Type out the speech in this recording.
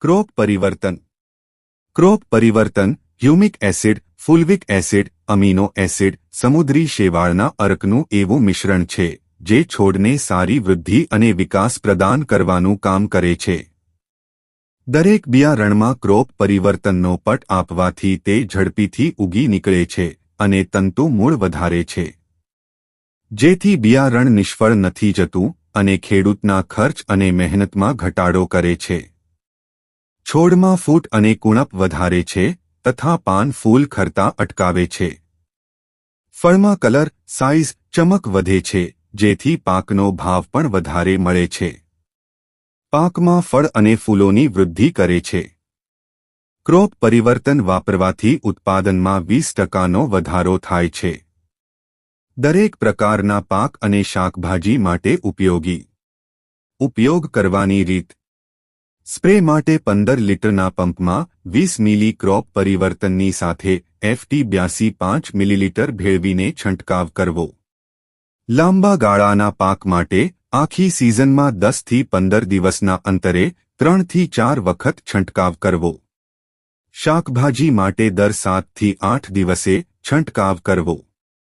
Crop પરિવર્તન. Crop પરિવર્તન humic acid, fulvic acid, amino acid, સમુદ્રી શેવાળના અર્કનું એવું મિશ્રણ છે જે છોડને સારી વૃદ્ધિ અને વિકાસ પ્રદાન કરવાનું કામ કરે છે. દરેક બિયારણમાં ક્રોપ પરિવર્તનનો પટ આપવાથી તે ઝડપીથી ઉગી નીકળે છે અને તંતુ મૂળ વધારે છે, જેથી બિયારણ નિષ્ફળ નથી જતું અને ખેડૂતના ખર્ચ અને મહેનતમાં ઘટાડો કરે છે. છોડમાં ફૂટ અને કુણપ વધારે છે તથા પાન ફૂલ ખરતા અટકાવે છે. ફળમાં કલર, સાઇઝ, ચમક વધે છે, જેથી પાકનો ભાવ પણ વધારે મળે છે. પાકમાં ફળ અને ફૂલોની વૃદ્ધિ કરે છે. ક્રોપ પરિવર્તન વાપરવાથી ઉત્પાદનમાં 20% વધારો થાય છે. દરેક પ્રકારના પાક અને શાકભાજી માટે ઉપયોગી. ઉપયોગ કરવાની રીત. સ્પ્રે માટે 15 લીટરના પંપમાં 20 મિલી ક્રોપ પરિવર્તનની સાથે FT82 5 મિલીલીટર ભેળવીને છંટકાવ કરવો. લાંબા ગાળાના પાક માટે આખી સિઝનમાં 10 થી 15 દિવસના અંતરે 3 થી 4 વખત છંટકાવ કરવો. શાકભાજી માટે દર 7 થી 8 દિવસે છંટકાવ કરવો.